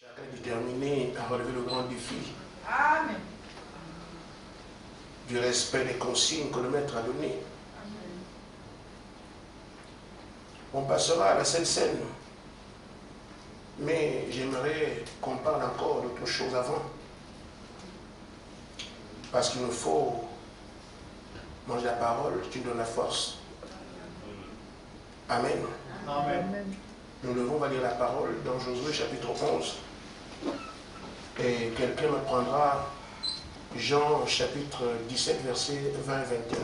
Chacun est déterminé à relever le grand défi. Amen. Du respect des consignes que le Maître a données. On passera à la Sainte Seine. Mais j'aimerais qu'on parle encore d'autre chose avant. Parce qu'il nous faut manger la parole qui nous donne la force. Amen. Amen. Nous devons lire la parole dans Josué chapitre 11. Et quelqu'un me prendra Jean chapitre 17, versets 20 et 21.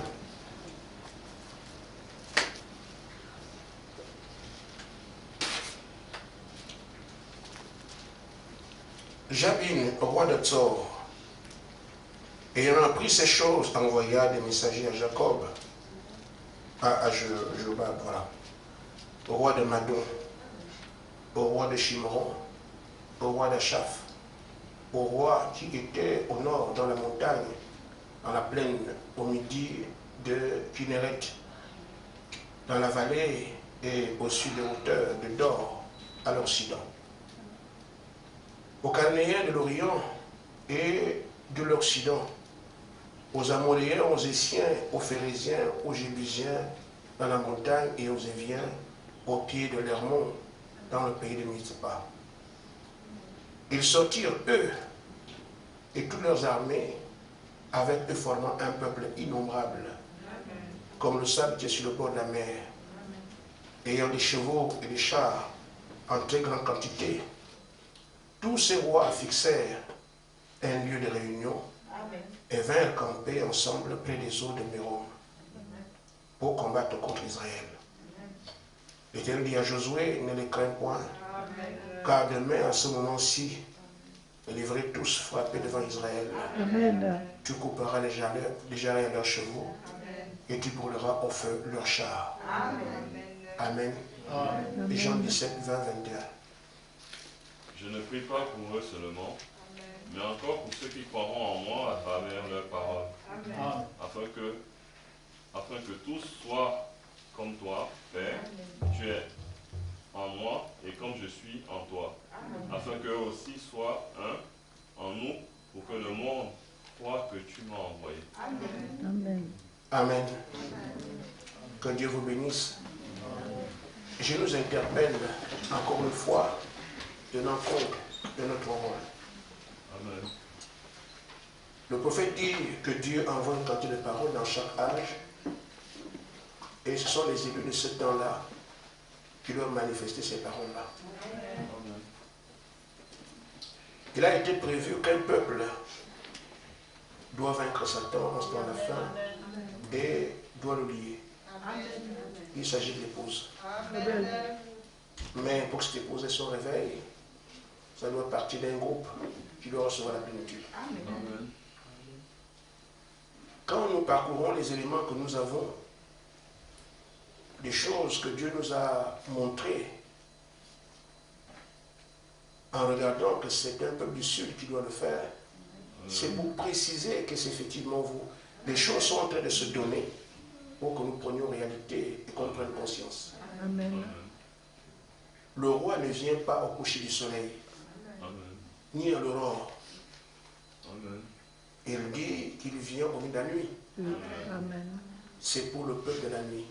Jabin, roi de Tzor, ayant appris ces choses, envoya des messagers à Jacob, à Jobab, voilà, au roi de Madon, au roi de Shimron, au roi d'Achaf, au roi qui était au nord, dans la montagne, dans la plaine, au midi de Kinneret, dans la vallée et au sud des hauteurs de Dor, à l'Occident, aux Cananéens de l'Orient et de l'Occident, aux Amoréens, aux Essiens, aux Phérésiens, aux Jébusiens, dans la montagne et aux Éviens, au pied de l'Hermon, dans le pays de Mitzpah. Ils sortirent, eux, et toutes leurs armées, avec eux formant un peuple innombrable, comme le sable qui est sur le bord de la mer, ayant des chevaux et des chars en très grande quantité. Tous ces rois fixèrent un lieu de réunion et vinrent camper ensemble près des eaux de Mérom pour combattre contre Israël. L'Éternel dit à Josué, ne les crains point, car demain, à ce moment-ci, les livrés tous frappés devant Israël. Amen. Tu couperas les jarrets à leurs chevaux et tu brûleras au feu leurs chars. Amen. Amen. Et Jean 17, 20, 21. Je ne prie pas pour eux seulement, mais encore pour ceux qui croiront en moi à travers leur parole, afin que tous soient comme toi, Père, tu es en moi et comme je suis en toi, afin qu'eux aussi soient un en nous, pour que le monde croie que tu m'as envoyé. Amen. Amen. Que Dieu vous bénisse. Je nous interpelle encore une fois, tenant compte de notre rôle. Amen. Le prophète dit que Dieu envoie une quantité de paroles dans chaque âge, et ce sont les élus de ce temps-là qui doivent manifester ces paroles-là. Il a été prévu qu'un peuple doit vaincre Satan en ce temps de la fin et doit le lier. Il s'agit de l'épouse. Mais pour que cette épouse ait son réveil, ça doit partir d'un groupe qui doit recevoir la plénitude. Amen. Quand nous parcourons les éléments que nous avons, des choses que Dieu nous a montrées, en regardant que c'est un peuple du Sud qui doit le faire, c'est pour préciser que c'est effectivement vous. Les choses sont en train de se donner pour que nous prenions réalité et qu'on prenne conscience. Amen. Le roi ne vient pas au coucher du soleil, ni à l'aurore. Il dit qu'il vient au milieu de la nuit. Amen. C'est pour le peuple de la nuit.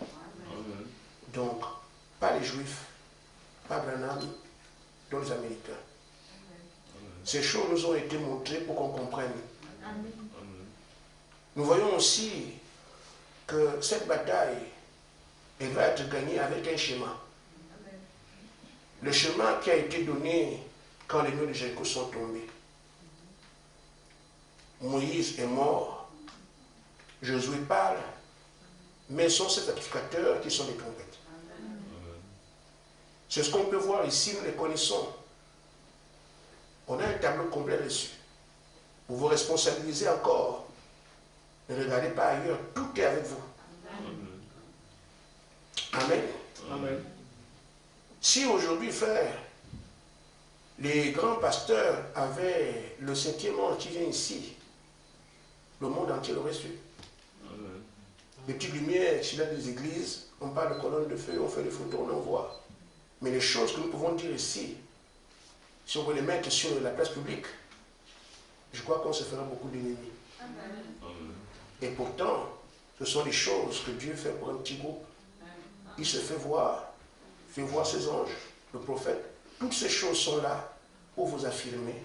Donc, pas les Juifs, pas Branham, dont les Américains. Ces choses nous ont été montrées pour qu'on comprenne. Nous voyons aussi que cette bataille, elle va être gagnée avec un schéma. Le schéma qui a été donné quand les murs de Jéricho sont tombés. Moïse est mort, Josué parle, mais ce sont ces sacrificateurs qui sont les trompettes. C'est ce qu'on peut voir ici, nous les connaissons. On a un tableau complet dessus. Vous vous responsabilisez encore. Ne regardez pas ailleurs, tout est avec vous. Amen. Amen. Si aujourd'hui, frère, les grands pasteurs avaient le 7e ange qui vient ici, le monde entier l'aurait su. Les petites lumières, s'il y a des églises, on parle de colonnes de feu, on fait des photos, on envoie. Mais les choses que nous pouvons dire ici, si on veut les mettre sur la place publique, je crois qu'on se fera beaucoup d'ennemis. Et pourtant, ce sont des choses que Dieu fait pour un petit groupe. Il se fait voir ses anges, le prophète. Toutes ces choses sont là pour vous affirmer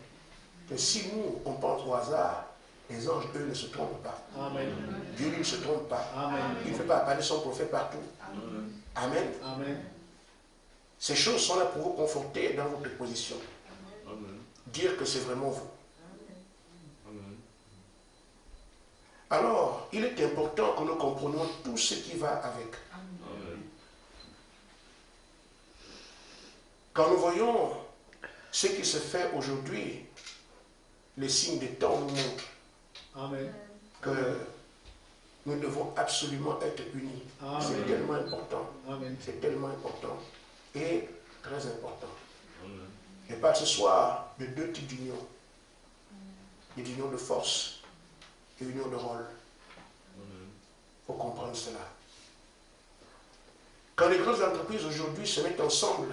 que si nous, on pense au hasard, les anges, eux, ne se trompent pas. Amen. Dieu, lui, ne se trompe pas. Amen. Il ne fait pas apparaître son prophète partout. Amen. Amen. Ces choses sont là pour vous conforter dans votre position. Dire que c'est vraiment vous. Alors, il est important que nous comprenions tout ce qui va avec. Quand nous voyons ce qui se fait aujourd'hui, les signes des temps nous montrent Amen. que nous devons absolument être unis. Amen. C'est tellement important. Amen. C'est tellement important et très important. Je parle ce soir de deux types d'unions. Une union de force et une union de rôle. Il faut comprendre cela. Quand les grandes entreprises aujourd'hui se mettent ensemble,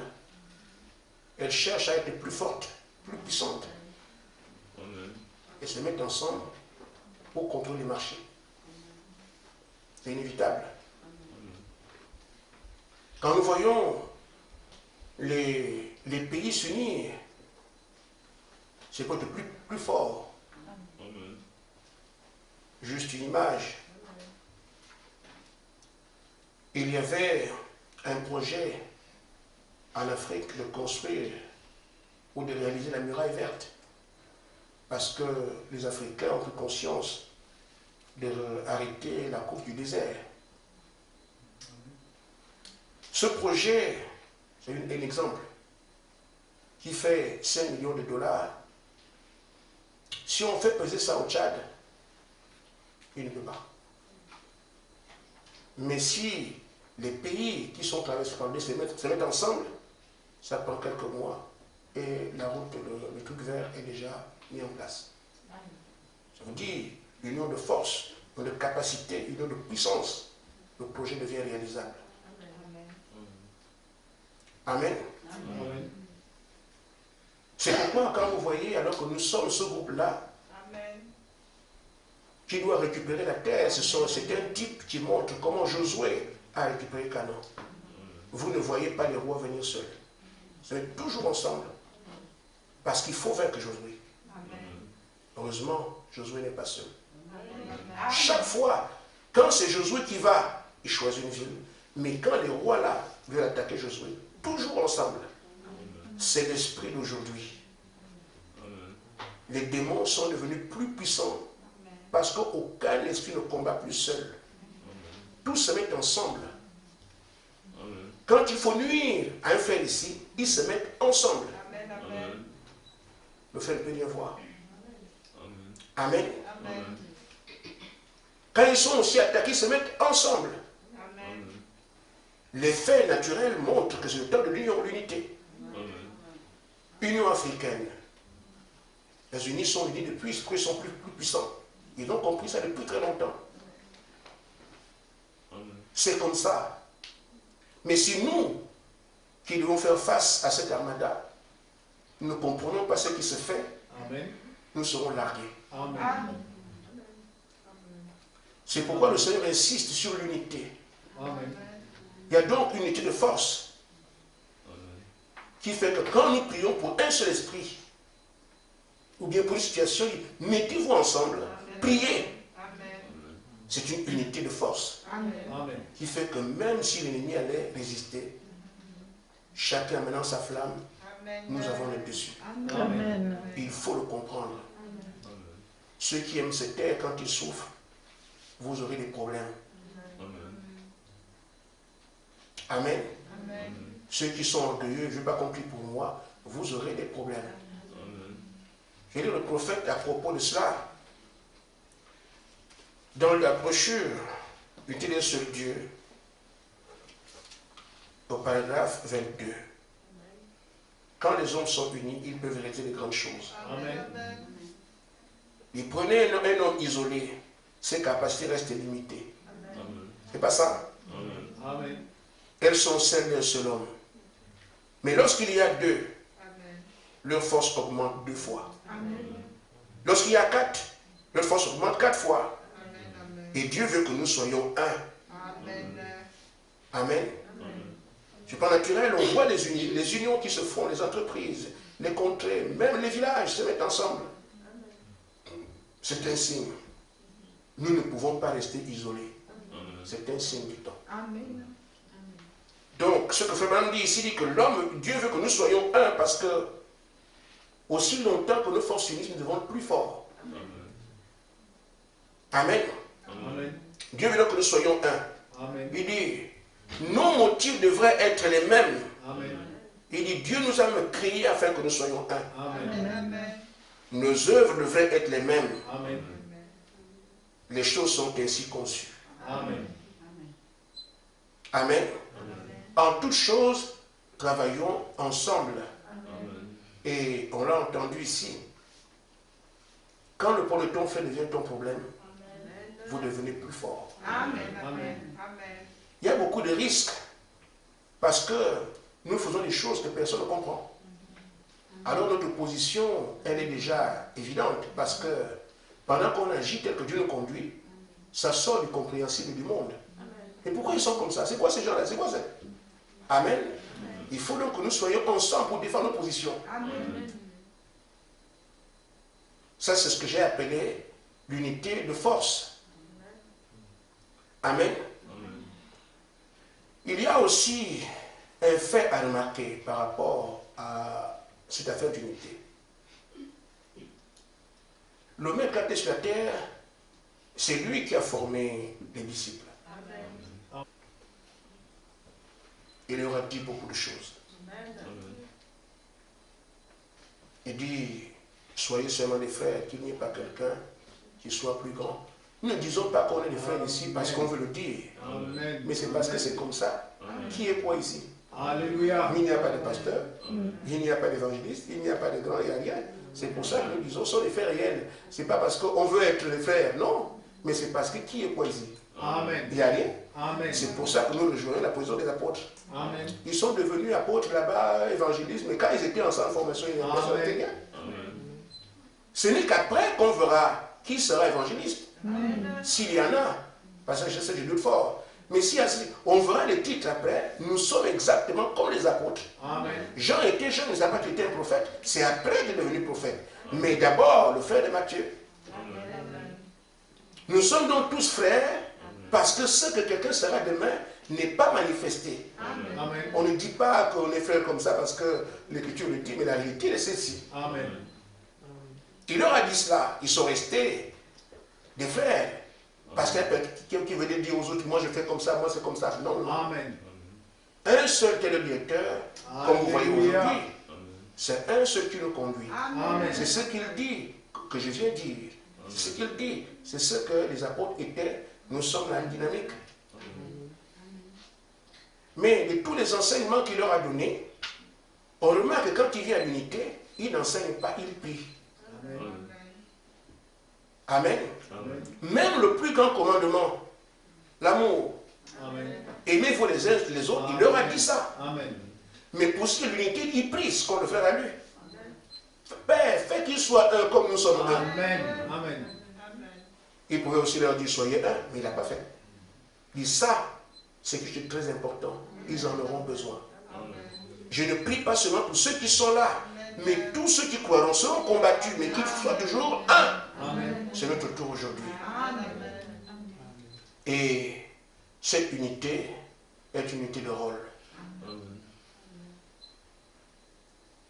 elles cherchent à être plus fortes, plus puissantes. Et se mettent ensemble pour contrôler les marchés. C'est inévitable. Quand nous voyons les pays s'unir, c'est pour être plus fort. Juste une image. Il y avait un projet en Afrique de construire ou de réaliser la muraille verte. Parce que les Africains ont pris conscience d'arrêter la coupe du désert. Ce projet, c'est un exemple, qui fait 5 millions de dollars. Si on fait peser ça au Tchad, il ne peut pas. Mais si les pays qui sont traversés se mettent ensemble, ça prend quelques mois et la route, le truc vert est déjà mis en place. Ça veut dire union de force, union de capacité, union de puissance. Le projet devient réalisable. Amen. Amen. C'est pourquoi quand vous voyez, alors que nous sommes ce groupe-là, qui doit récupérer la terre, c'est un type qui montre comment Josué a récupéré Canaan. Vous ne voyez pas les rois venir seuls. Vous êtes toujours ensemble. Parce qu'il faut vaincre Josué. Heureusement, Josué n'est pas seul. Chaque fois, quand c'est Josué qui va, il choisit une ville. Mais quand les rois là veulent attaquer Josué, toujours ensemble. C'est l'esprit d'aujourd'hui. Les démons sont devenus plus puissants parce qu'aucun esprit ne combat plus seul. Tous se mettent ensemble. Quand il faut nuire à un frère ici, ils se mettent ensemble. Le frère peut bien voir. Amen. Quand ils sont aussi attaqués, ils se mettent ensemble. Les faits naturels montrent que c'est le temps de l'union, l'unité. Union africaine. Les unis sont unis depuis, ils sont plus puissants. Ils ont compris ça depuis très longtemps. C'est comme ça. Mais si nous, qui devons faire face à cette armada, nous ne comprenons pas ce qui se fait, Amen. nous serons largués. Amen. C'est pourquoi le Seigneur insiste sur l'unité. Amen. Il y a donc une unité de force qui fait que quand nous prions pour un seul esprit, ou bien pour une situation, mettez-vous ensemble, priez. C'est une unité de force Amen. qui fait que même si l'ennemi allait résister, chacun menant sa flamme, nous avons le dessus. Amen. Il faut le comprendre. Ceux qui aiment cette terre, quand ils souffrent, vous aurez des problèmes. Amen. Ceux qui sont orgueilleux, je n'ai pas compris pour moi, vous aurez des problèmes. J'ai lu le prophète à propos de cela. Dans la brochure Unité d'un seul Dieu, au paragraphe 22. Quand les hommes sont unis, ils peuvent réaliser de grandes choses. Amen. Il prenait un homme isolé, ses capacités restent limitées. C'est pas ça? Amen. Elles sont celles d'un seul homme. Mais lorsqu'il y a deux, leur force augmente 2 fois. Lorsqu'il y a 4, leur force augmente 4 fois. Et Dieu veut que nous soyons un. Amen. Sur le plan naturel, on voit les unions qui se font, les entreprises, les contrées, même les villages se mettent ensemble. C'est un signe. Nous ne pouvons pas rester isolés. C'est un signe du temps. Donc, ce que Frère dit ici, dit que l'homme, Dieu veut que nous soyons un parce que aussi longtemps que nos forces s'unissent, nous devons être plus forts. Amen. Dieu veut donc que nous soyons un. Il dit, nos motifs devraient être les mêmes. Il dit, Dieu nous a même créés afin que nous soyons un. Nos œuvres devraient être les mêmes. Les choses sont ainsi conçues. Amen. En toutes choses, travaillons ensemble. Et on l'a entendu ici. Quand le peloton fait devient ton problème, vous devenez plus fort. Il y a beaucoup de risques parce que nous faisons des choses que personne ne comprend. Alors notre position, elle est déjà évidente parce que pendant qu'on agit tel que Dieu nous conduit, ça sort du compréhensible du monde. Et pourquoi ils sont comme ça? C'est quoi ces gens-là? C'est quoi ça? Amen. Il faut donc que nous soyons ensemble pour défendre nos positions. Ça, c'est ce que j'ai appelé l'unité de force. Amen. Il y a aussi un fait à remarquer par rapport à cette affaire d'unité. Le maître quand il est sur la terre, c'est lui qui a formé les disciples. Il leur a dit beaucoup de choses. Il dit, soyez seulement des frères, qu'il n'y ait pas quelqu'un qui soit plus grand. Nous ne disons pas qu'on est des frères ici parce qu'on veut le dire. Mais c'est parce que c'est comme ça. Qui est quoi ici? Alléluia. Il n'y a pas de pasteur, il n'y a pas d'évangéliste, il n'y a pas de grand, il n'y a rien. C'est pour ça que nous disons, sont des frères réels. Ce n'est pas parce qu'on veut être les frères, non. Mais c'est parce que qui est quoi ici? Amen. Il n'y a rien. Amen. C'est pour ça que nous rejoignons la position des apôtres. Amen. Ils sont devenus apôtres là-bas, évangélistes, mais quand ils étaient ensemble en formation, ils n'étaient rien. Ce n'est qu'après qu'on verra qui sera évangéliste. S'il y en a, parce que je sais que je doute fort. Mais si on verra les titres après, nous sommes exactement comme les apôtres. Amen. Jean était jeune, il n'a pas été un prophète. C'est après qu'il est devenu prophète. Mais d'abord, le frère de Matthieu. Nous sommes donc tous frères parce que ce que quelqu'un sera demain n'est pas manifesté. Amen. On ne dit pas qu'on est frères comme ça parce que l'Écriture le dit, mais la réalité est celle-ci. Amen. Il leur a dit cela. Ils sont restés des frères. Parce qu'il y a quelqu'un qui venait dire aux autres, moi je fais comme ça, moi c'est comme ça. Non, non. Amen. Un seul qui est le directeur, comme vous voyez Alléluia. aujourd'hui, c'est un seul qui nous conduit. Amen. C'est ce qu'il dit, que je viens dire. C'est ce qu'il dit. C'est ce que les apôtres étaient. Nous sommes dans une dynamique. Mais de tous les enseignements qu'il leur a donnés, on remarque que quand il vient à l'unité, il n'enseigne pas, il prie. Amen. Amen. Même le plus grand commandement, l'amour, Amen. aimez-vous les uns les autres, il leur a dit ça. Amen. Mais pour ce qui est de l'unité, il prie ce qu'on le fait à lui. Père, fais qu'il soit un comme nous sommes un. Amen. Amen. Il pouvait aussi leur dire soyez un, mais il n'a pas fait. Il dit ça, c'est quelque chose de très important. Ils en auront besoin. Je ne prie pas seulement pour ceux qui sont là, mais tous ceux qui croiront seront combattus, mais qu'ils soient toujours un. Amen. C'est notre tour aujourd'hui. Et cette unité est une unité de rôle.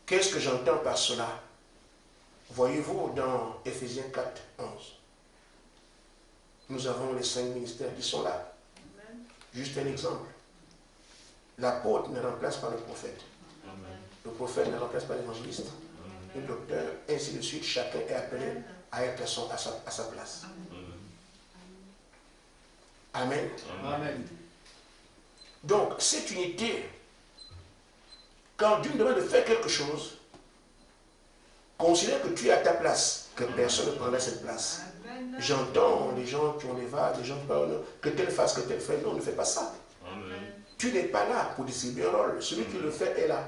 Qu'est-ce que j'entends par cela? Voyez-vous dans Éphésiens 4, 11. Nous avons les 5 ministères qui sont là. Juste un exemple. L'apôtre ne remplace pas le prophète. Le prophète ne remplace pas l'évangéliste. Le docteur, ainsi de suite. Chacun est appelé à être à sa place. Amen. Amen. Donc, cette unité, quand Dieu nous demande de faire quelque chose, considère que tu es à ta place, que personne ne prendra cette place. J'entends les gens qui ont des vagues, les gens qui parlent, que tel fasse, que tel fait. Non, ne fais pas ça. Tu n'es pas là pour distribuer un rôle. Celui qui le fait est là.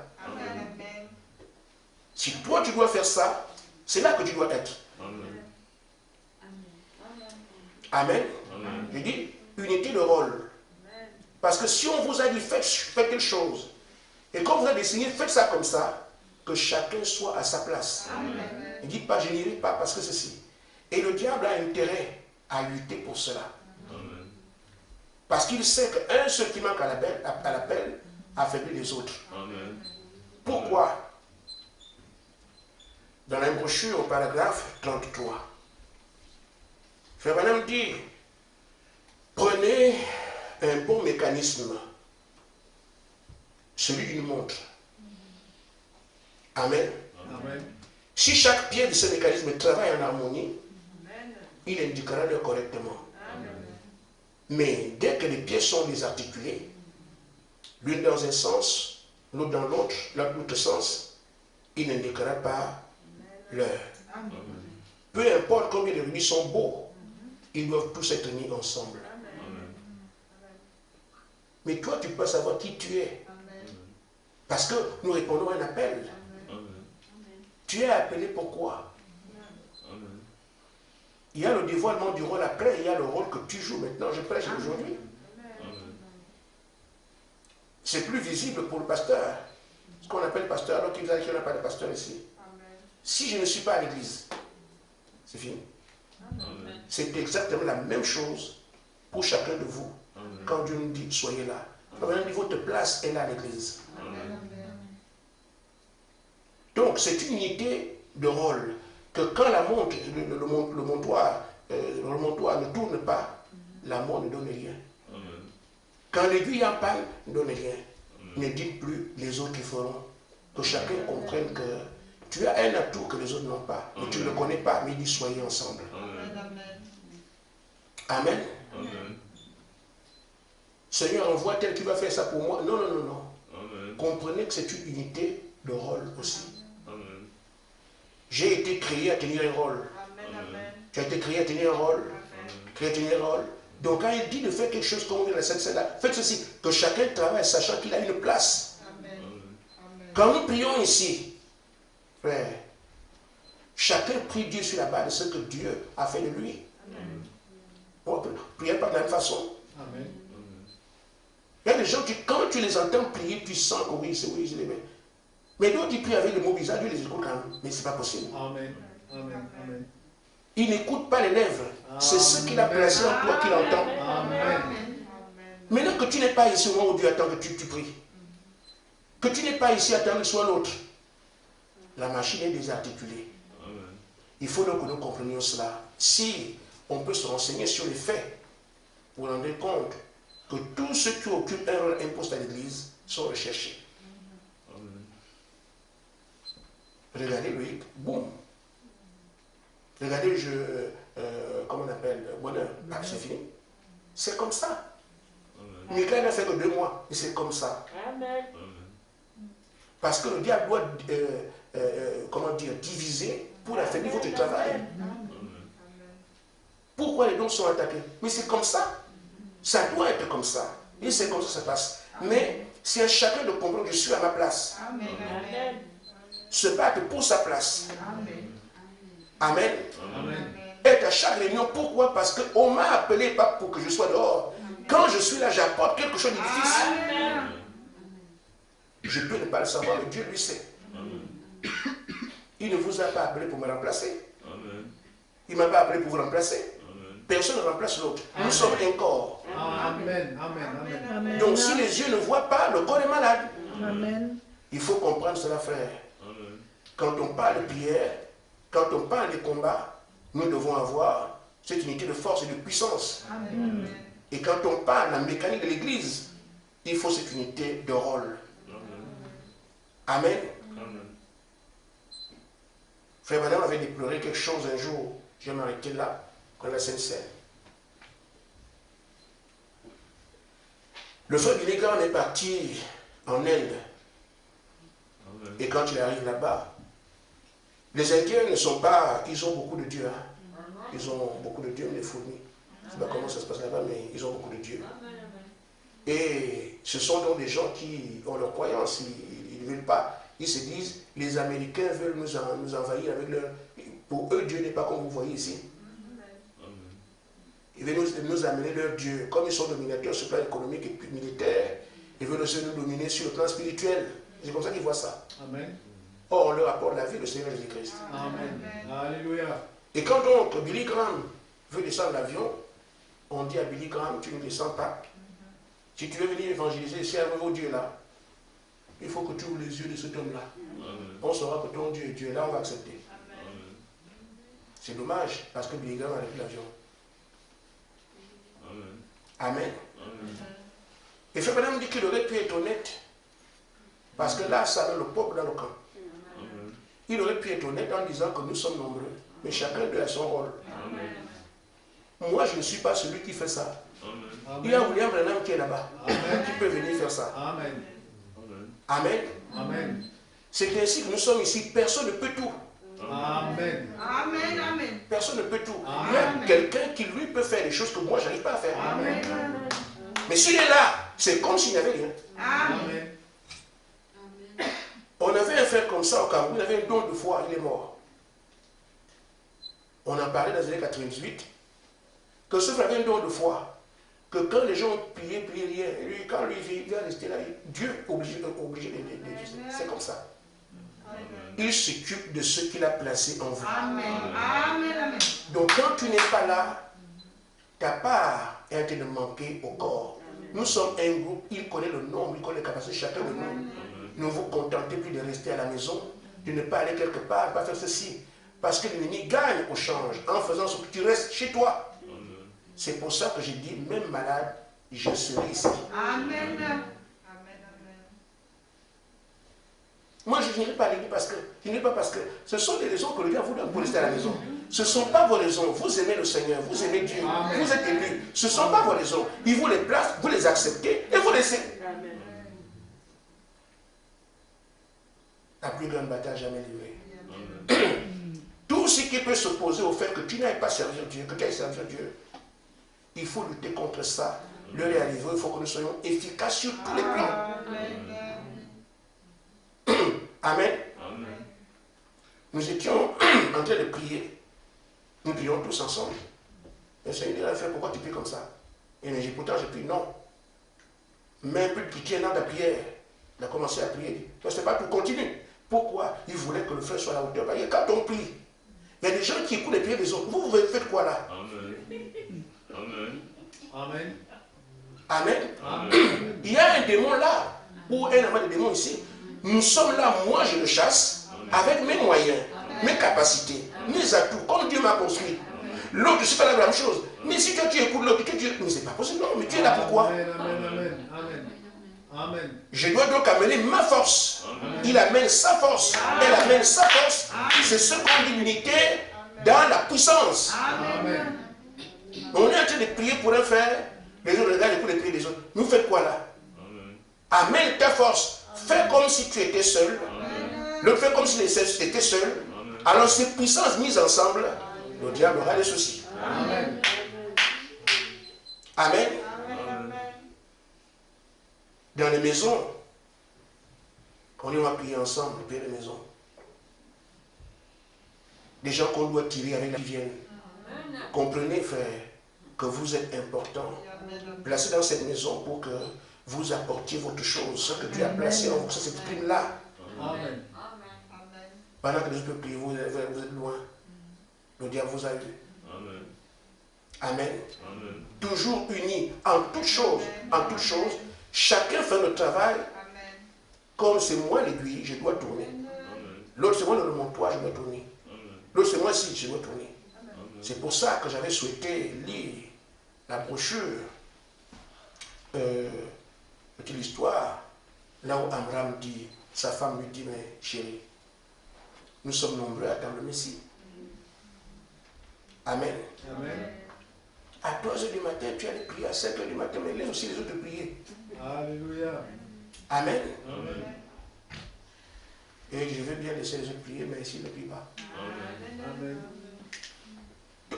Si toi tu dois faire ça, c'est là que tu dois être. Amen. Amen. Amen. Je dis unité de rôle. Parce que si on vous a dit faites quelque chose, et quand vous avez décidé faites ça comme ça, que chacun soit à sa place. Amen. Ne dites pas je n'irai pas parce que ceci. Et le diable a intérêt à lutter pour cela. Amen. Parce qu'il sait qu'un seul qui manque à l'appel affaiblit les autres. Amen. Pourquoi? Dans la brochure, au paragraphe 33, Frère Branham dit, prenez un bon mécanisme, celui d'une montre. Amen. Amen. Si chaque pied de ce mécanisme travaille en harmonie, il indiquera l'heure correctement. Mais dès que les pieds sont désarticulés, l'une dans un sens, l'autre dans l'autre sens, il n'indiquera pas l'heure. Peu importe combien de rubis sont beaux, ils doivent tous être mis ensemble. Amen. Mais toi, tu peux savoir qui tu es. Parce que nous répondons à un appel. Amen. Tu es appelé pourquoi? Amen. Il y a le dévoilement du rôle après, il y a le rôle que tu joues maintenant. Je prêche aujourd'hui. Amen. C'est plus visible pour le pasteur. Ce qu'on appelle pasteur, alors qu'il n'y a pas de pasteur ici. Si je ne suis pas à l'église, c'est fini. Amen. C'est exactement la même chose pour chacun de vous. Amen. Quand Dieu nous dit, soyez là. Comme un niveau de place est là à l'église. Amen. Donc, c'est une unité de rôle. Que quand la montre, le montoir ne tourne pas, la montre ne donne rien. Amen. Quand l'aiguille en panne, ne donne rien. Amen. Ne dites plus les autres qui feront. Que chacun comprenne que tu as un atout que les autres n'ont pas. Mais tu ne le connais pas, mais il dit soyez ensemble. Amen. Amen. Amen. Seigneur, envoie tel qui va faire ça pour moi. Non, non, non, non. Amen. Comprenez que c'est une unité de rôle aussi. Amen. J'ai été créé à tenir un rôle. Amen. Tu as été créé à tenir un rôle. Amen. Créé à tenir un rôle. Donc quand il dit de faire quelque chose comme on dit dans la scène là, faites ceci, que chacun travaille sachant qu'il a une place. Amen. Quand nous prions ici, frère, chacun prie Dieu sur la base de ce que Dieu a fait de lui. Amen. On ne prie pas de la même façon. Amen. Il y a des gens qui, quand tu les entends prier, tu sens que oui, c'est oui, je les mets. Mais d'autres, ils prient avec des mots bizarres, Dieu les écoute quand même. Mais ce n'est pas possible. Amen. Amen. Amen. Il n'écoute pas les lèvres. C'est ce qu'il a placé en toi qu'il entend. Amen. Maintenant que tu n'es pas ici au moment où Dieu attend que tu pries, que tu n'es pas ici à attendre soit l'autre, la machine est désarticulée. Amen. Il faut donc que nous comprenions cela. Si on peut se renseigner sur les faits, pour rendre compte que tous ceux qui occupent un rôle imposé à l'Église sont recherchés. Amen. Regardez Loïc, boum. Regardez, comment on appelle, Bonheur, c'est fini. C'est comme ça. Amen. Michael n'a fait que 2 mois, et c'est comme ça. Amen. Parce que le diable doit, comment dire, diviser pour affaiblir votre travail. Amen. Pourquoi les dons sont attaqués? Mais c'est comme ça. Ça doit être comme ça. Et c'est comme ça que ça passe. Mais c'est à chacun de comprendre que je suis à ma place. Amen. Se battre pour sa place. Amen. Amen. Être à chaque réunion. Pourquoi? Parce qu'on m'a appelé pas pour que je sois dehors. Quand je suis là, j'apporte quelque chose de difficile. Je peux ne pas le savoir, mais Dieu lui sait. Il ne vous a pas appelé pour me remplacer. Amen. Il ne m'a pas appelé pour vous remplacer. Amen. Personne ne remplace l'autre. Nous sommes un corps. Amen. Amen. Amen. Amen. Donc si les yeux ne voient pas, le corps est malade. Amen. Il faut comprendre cela, frère. Amen. Quand on parle de prière, quand on parle de combat, nous devons avoir cette unité de force et de puissance. Et quand on parle de la mécanique de l'Église, il faut cette unité de rôle. Amen. Amen. Frère Madame avait déploré quelque chose un jour. Je vais m'arrêter là, quand la Sainte Seine. Le frère Billégan est parti en Inde. Amen. Et quand il arrive là-bas, les Indiens ne sont pas... Ils ont beaucoup de dieux. Hein. Ils ont beaucoup de dieux, les fourmis. Je ne sais pas comment ça se passe là-bas, mais ils ont beaucoup de dieux. Et ce sont donc des gens qui ont leur croyance. Ils ne veulent pas ils se disent, les Américains veulent nous envahir avec leur... Pour eux, Dieu n'est pas comme vous voyez ici. Ils veulent nous amener leur Dieu. Comme ils sont dominateurs sur le plan économique et puis militaire, ils veulent aussi nous dominer sur le plan spirituel. C'est comme ça qu'ils voient ça. Amen. Or, on leur apporte la vie, le Seigneur Jésus-Christ. Amen. Alléluia. Et quand donc Billy Graham veut descendre l'avion, on dit à Billy Graham, tu ne descends pas. Si tu veux venir évangéliser, si un nouveau Dieu là, il faut que tu ouvres les yeux de cet homme-là. On saura que ton Dieu est Dieu. Là, on va accepter. C'est dommage, parce que Billy Graham a pris l'avion. Amen. Et Frère Branham dit qu'il aurait pu être honnête, parce que là, ça met le peuple dans le camp. Il aurait pu être honnête en disant que nous sommes nombreux, mais chacun d'eux a son rôle. Moi, je ne suis pas celui qui fait ça. Il y a William Branham qui est là-bas, qui peut venir faire ça. Amen. Amen. Amen. C'est ainsi que nous sommes ici. Personne ne peut tout. Amen. Amen. Amen. Personne ne peut tout. Amen. Il y a quelqu'un qui, lui, peut faire des choses que moi, je n'arrive pas à faire. Amen. Mais s'il est là, c'est comme s'il n'y avait rien. Amen. On avait un frère comme ça au Cameroun, il avait un don de foi, il est mort. On en parlait dans les années 98, que ce frère avait un don de foi. Que quand les gens priaient rien. Lui, quand lui, il va rester là, Dieu est obligé de. C'est comme ça. Il s'occupe de ce qu'il a placé en vous. Amen. Amen. Amen. Donc quand tu n'es pas là, ta part est en train de manquer au corps. Nous sommes un groupe, il connaît le nombre, il connaît les capacités de chacun de nous. Ne vous contentez plus de rester à la maison, de ne pas aller quelque part, pas faire ceci. Parce que l'ennemi gagne au change en faisant ce que tu restes chez toi. C'est pour ça que j'ai dit, même malade, je serai ici. Amen. Moi, je n'irai pas à l'église parce que ce sont des raisons que le diable vous donne pour rester à la maison. Ce ne sont pas vos raisons. Vous aimez le Seigneur, vous aimez Dieu, Amen. vous êtes élus. Ce ne sont pas vos raisons. Il vous les place, vous les acceptez et vous laissez. La plus grande bataille jamais livrée. Tout ce qui peut s'opposer au fait que tu n'ailles pas servir Dieu, que tu ailles servir Dieu, il faut lutter contre ça. L'heure est arrivée, il faut que nous soyons efficaces sur tous les plans. Amen. Nous étions en train de prier. Nous prions tous ensemble. Le Seigneur a fait, pourquoi tu pries comme ça? Et j'ai pourtant, j'ai pris non. Mais un peu de pitié dans ta prière. Il a commencé à prier. Ce n'est pas tout, continue. Pourquoi? Il voulait que le frère soit à la hauteur. Parce que quand on prie, il y a des gens qui écoutent les prières des autres. Vous faites quoi là? Amen. Amen. Amen. Amen. Il y a un démon là, ou un amas de démons ici. Nous sommes là, moi je le chasse, avec mes moyens, mes capacités, mes atouts, comme Dieu m'a construit. L'autre, c'est pas la même chose. Mais si toi tu écoutes l'autre, mais c'est pas possible, non, mais tu es là pourquoi? Amen. Amen. Amen. Amen. Je dois donc amener ma force. Il amène sa force. Elle amène sa force. C'est ce qu'on dit l'unité dans la puissance. Amen. On est en train de prier pour un frère, les autres regardent pour les prières des autres. Nous faites quoi là? Amène ta force. Fais comme si tu étais seul. L'autre fait comme si tu étais seul. Alors ces puissances mises ensemble, le diable aura des soucis. Amen. Amen. Dans les maisons, on va prier ensemble, prier les maisons. Des gens qu'on doit tirer avec la vie viennent. Comprenez, frère, que vous êtes important. Placé dans cette maison pour que vous apportiez votre chose, ce que Dieu a placé en vous, ça s'exprime-là. Amen. Pendant que les autres peuvent prier, vous êtes loin. Le diable vous a eu. Amen. Toujours unis en toutes choses, chacun fait le travail. Comme c'est moi l'aiguille, je dois tourner. L'autre c'est moi le remontoir, je dois tourner. L'autre c'est moi si, je dois tourner. C'est pour ça que j'avais souhaité lire la brochure, petite histoire, là où Amram dit, sa femme lui dit, mais chérie, nous sommes nombreux à attendre le Messie. Amen. Amen. À 3h du matin, tu allais prier, à 5h du matin, mais laisse aussi les autres prier. Alléluia. Amen. Et je veux bien laisser les autres prier, mais s'ils ne prient pas. Amen.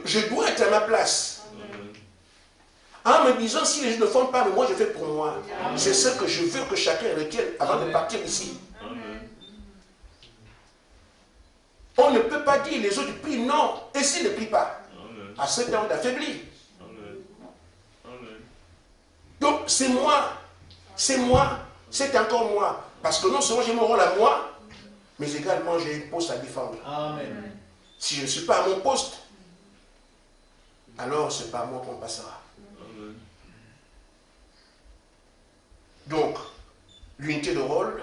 Je dois être à ma place. En me disant, si les gens ne font pas, mais moi je fais pour moi. C'est ce que je veux que chacun retienne avant de partir ici. On ne peut pas dire les autres prient, non. Et s'ils ne prient pas, Amen. à ce temps d'affaibli. Amen. Amen. Donc c'est moi, c'est encore moi. Parce que non seulement j'ai mon rôle à moi, mais également j'ai une poste à défendre. Amen. Si je ne suis pas à mon poste, alors c'est pas à moi qu'on passera. Amen. Donc, l'unité de rôle,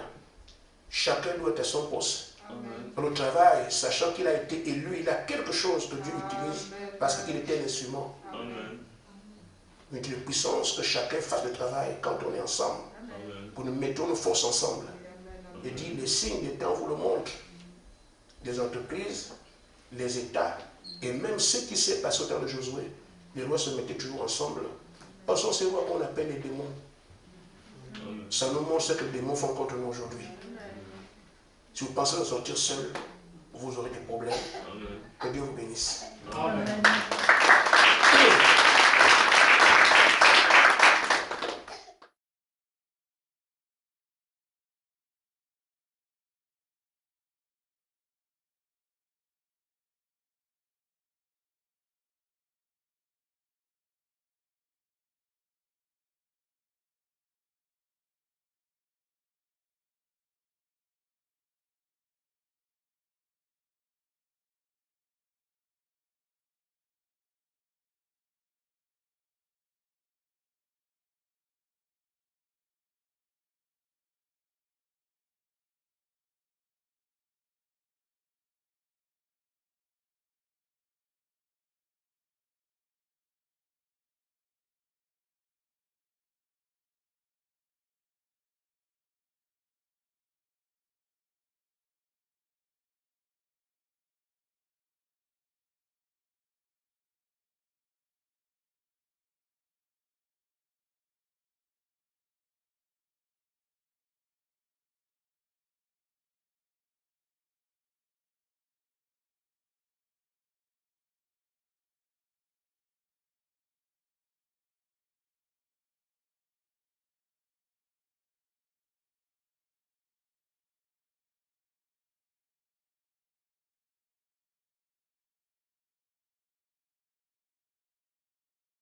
chacun doit être à son poste. Amen. Pour le travail, sachant qu'il a été élu, il a quelque chose que Dieu utilise parce qu'il était un instrument. Amen. Unité de puissance, que chacun fasse le travail quand on est ensemble. Amen. Que nous mettons nos forces ensemble. Et dit, les signes des temps vous le montrent. Les entreprises, les États, et même ce qui s'est passé au temps de Josué, les rois se mettaient toujours ensemble. Pensons ces rois qu'on appelle les démons. Ça nous montre ce que les démons font contre nous aujourd'hui. Si vous pensez en sortir seul, vous aurez des problèmes. Amen. Que Dieu vous bénisse. Amen. Amen.